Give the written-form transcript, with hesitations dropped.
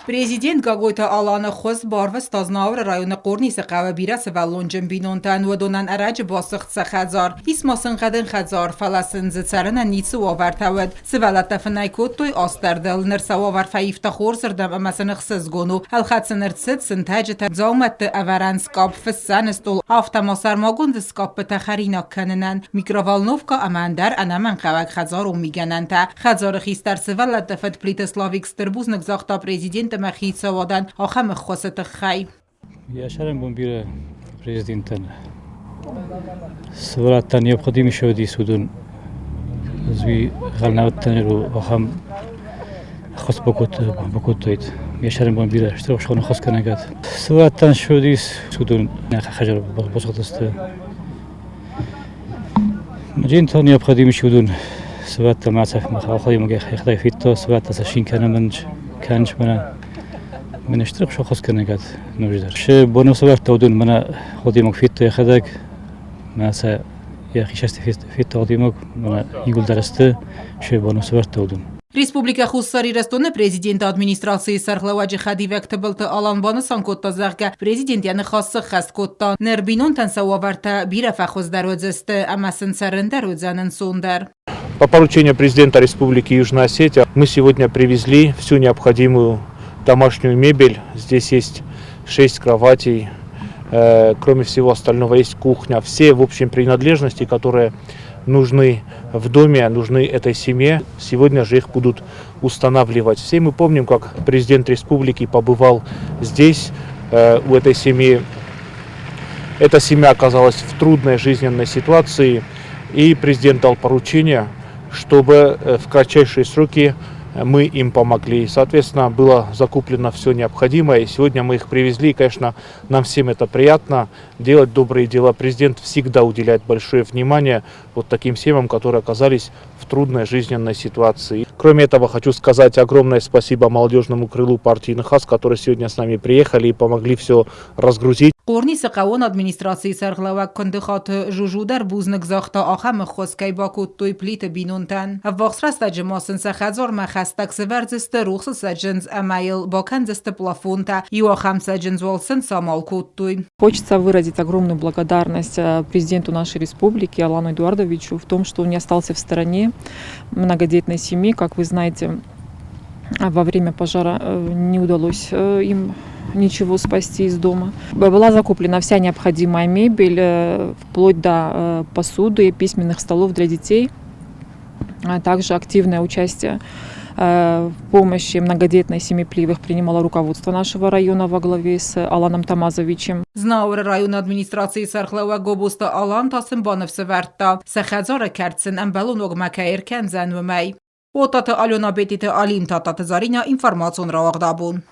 Президент Гагойта Алана خص باروست تازناور رایون قرنی سقوه بیرس و لونجن بینونتن و دونن اراج باسخت سخزار اسماسن قدن خزار فلسن زتسرن نیتسو آورتود سوالت دفنای کود توی آستردل نرسو آور فایفتا خور سردم امسن خسز گونو هلخط سنرتسد سنتاجت زومت اورن سکاب فسن استول آفتا ماسر ماگوند سکاب بتخرینا کننن میکرووالنوفکا امندر انمن خوک خزار و میگنن تا خزار خیستر سوالت دفت پلیت سلاویک ستربوز نگزاختا президент مخیص وادن آخم خواست خی. یاشرم بومبیر президентن. سوالات تنیاب خودی شودی سودون. زوی غلنات تنرو آخم خواست بکوت توید. یاشرم بومبیر اشتراک شون خواست کنگات. سوالات تن شودی سودون نه خجر بسخت است. مجین تنیاب خودی شودون. سوالات معصف مخاطی مگه خدای فیت سوالات تسشین کنم كانش من اشترك شو خص كنقات نوجدر شيء بونوسوار تودون من خديمك فيت ياخذك ما سا يا أخي شست فيت تقديمك من يقول درسته شيء بونوسوار تودون Республика Хуссари Рестон президент администрации Сархлаваджи Хадивек Табылты Алан Банасан Котта Захга президент яны хассы хаст Котта Нербинон Тансауаварта Бирафа Хоздародзесте Амасын Сарендародзанын Сундар. По поручению президента Республики Южная Осетия мы сегодня привезли всю необходимую домашнюю мебель. Здесь есть 6 кроватей, кроме всего остального есть кухня. Все, в общем, принадлежности, которые нужны в доме, нужны этой семье. Сегодня же их будут устанавливать. Все мы помним, как президент республики побывал здесь, у этой семьи. Эта семья оказалась в трудной жизненной ситуации, и президент дал поручение, чтобы в кратчайшие сроки мы им помогли. Соответственно, было закуплено все необходимое, и сегодня мы их привезли. И, конечно, нам всем это приятно, делать добрые дела. Президент всегда уделяет большое внимание вот таким семьям, которые оказались в трудной жизненной ситуации. Кроме этого, хочу сказать огромное спасибо молодежному крылу партии НХАС, которые сегодня с нами приехали и помогли все разгрузить. قرنی سقوان ادمنستراسی سرخلوک کندخات جوجودر بوزنک زاختا آخم خسکی باکوت توی پلیت بینونتن وقت رست جماسن سخزار مخستک سورزست روخس سجنز امایل باکنزست плафонта и آخم سجنز والسن سامال کوت توی. Хочется выразить огромную благодарность президенту нашей республики Алану Эдуардовичу в том, что он не остался в стороне многодетной семьи. Как вы знаете, во время пожара не удалось им ничего спасти из дома. Была закуплена вся необходимая мебель, вплоть до посуды и письменных столов для детей. Также активное участие в помощи многодетной семьи Пливых принимало руководство нашего района во главе с Аланом Тамазовичем. Знаур район администрации Сархлава Гобуста Алан Тасымбанов Северта Сахазара Керцин Амбалун Огмакаир Кензен Вмей. Отата Алена Бетите Алим Тата Зарина информацион Раагдабун.